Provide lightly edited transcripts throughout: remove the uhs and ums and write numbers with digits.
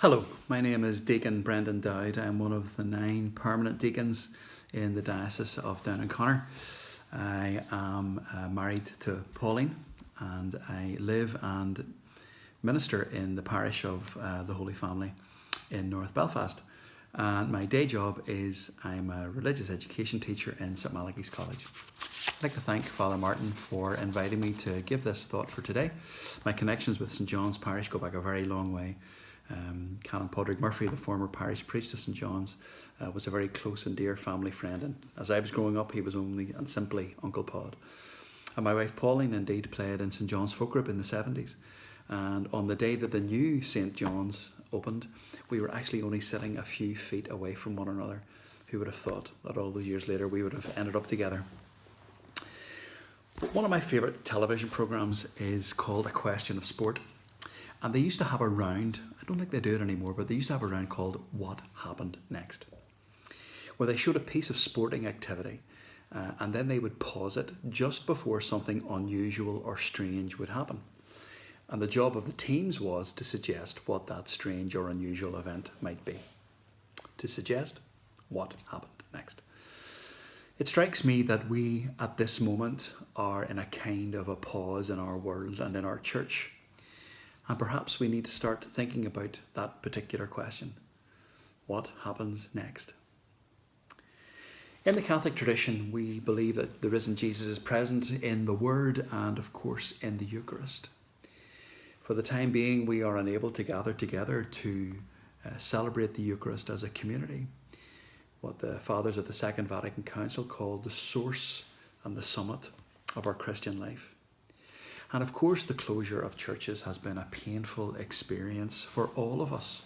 Hello, my name is Deacon Dowd. I'm one of the 9 permanent deacons in the Diocese of Down and Connor. I am married to Pauline and I live and minister in the parish of the Holy Family in North Belfast. And my day job is I'm a religious education teacher in St Malachy's College. I'd like to thank Father Martin for inviting me to give this thought for today. My connections with St John's Parish go back a very long way. Canon Padraig Murphy, the former parish priest of St John's, was a very close and dear family friend, and as I was growing up he was only and simply Uncle Pod. And my wife Pauline indeed played in St John's folk group in the 70s, and on the day that the new St John's opened, we were actually only sitting a few feet away from one another. Who would have thought that all those years later we would have ended up together? One of my favourite television programmes is called A Question of Sport. And they used to have a round, I don't think they do it anymore, but they used to have a round called What Happened Next, where they showed a piece of sporting activity and then they would pause it just before something unusual or strange would happen. And the job of the teams was to suggest what that strange or unusual event might be. To suggest what happened next. It strikes me that we at this moment are in a kind of a pause in our world and in our church. And perhaps we need to start thinking about that particular question. What happens next? In the Catholic tradition, we believe that the risen Jesus is present in the Word and, of course, in the Eucharist. For the time being, we are unable to gather together to celebrate the Eucharist as a community. What the Fathers of the Second Vatican Council called the source and the summit of our Christian life. And of course, the closure of churches has been a painful experience for all of us,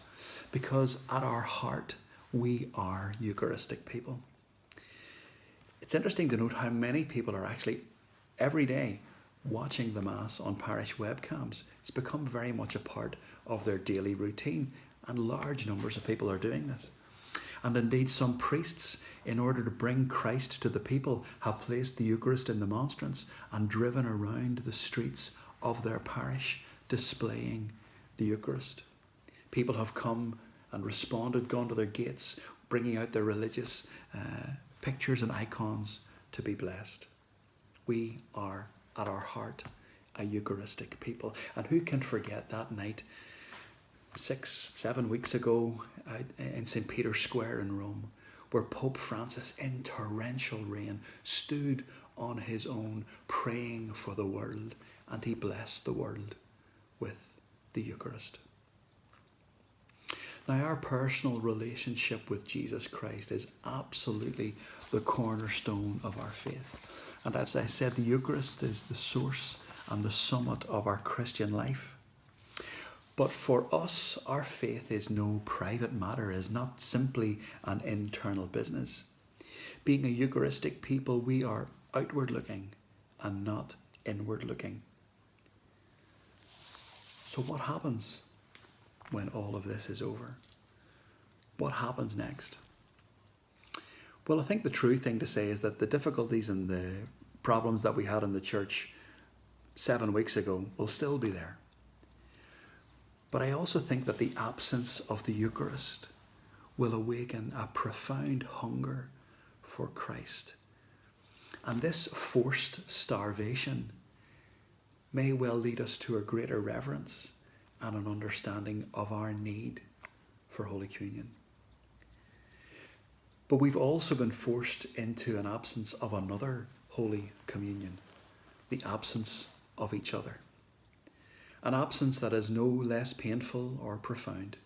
because at our heart, we are Eucharistic people. It's interesting to note how many people are actually every day watching the Mass on parish webcams. It's become very much a part of their daily routine, and large numbers of people are doing this. And indeed, some priests, in order to bring Christ to the people, have placed the Eucharist in the monstrance and driven around the streets of their parish, displaying the Eucharist. People have come and responded, gone to their gates, bringing out their religious pictures and icons to be blessed. We are, at our heart, a Eucharistic people. And who can forget that night 6-7 weeks ago in St. Peter's Square in Rome, where Pope Francis, in torrential rain, stood on his own praying for the world, and he blessed the world with the Eucharist. Now, our personal relationship with Jesus Christ is absolutely the cornerstone of our faith. And as I said, the Eucharist is the source and the summit of our Christian life. But for us, our faith is no private matter, is not simply an internal business. Being a Eucharistic people, we are outward looking and not inward looking. So what happens when all of this is over? What happens next? Well, I think the true thing to say is that the difficulties and the problems that we had in the church 7 weeks ago will still be there. But I also think that the absence of the Eucharist will awaken a profound hunger for Christ. And this forced starvation may well lead us to a greater reverence and an understanding of our need for Holy Communion. But we've also been forced into an absence of another Holy Communion, the absence of each other. An absence that is no less painful or profound.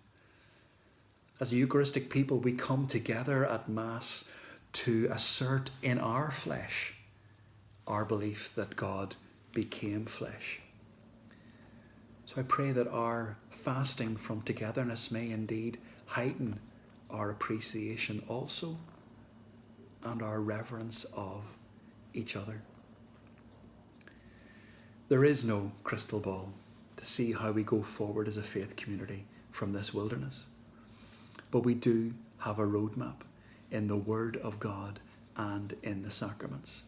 As a Eucharistic people, we come together at Mass to assert in our flesh our belief that God became flesh. So I pray that our fasting from togetherness may indeed heighten our appreciation also and our reverence of each other. There is no crystal ball to see how we go forward as a faith community from this wilderness. But we do have a roadmap in the Word of God and in the sacraments.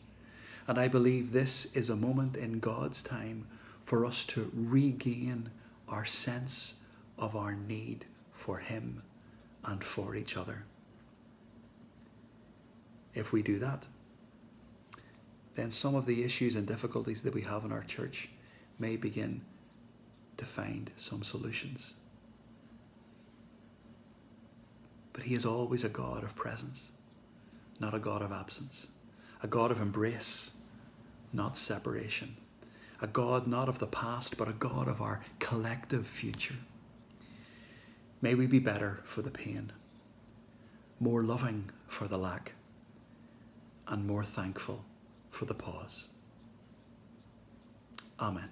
And I believe this is a moment in God's time for us to regain our sense of our need for him and for each other. If we do that, then some of the issues and difficulties that we have in our church may begin to find some solutions. But he is always a God of presence, not a God of absence. A God of embrace, not separation. A God not of the past, but a God of our collective future. May we be better for the pain, more loving for the lack, and more thankful for the pause. Amen.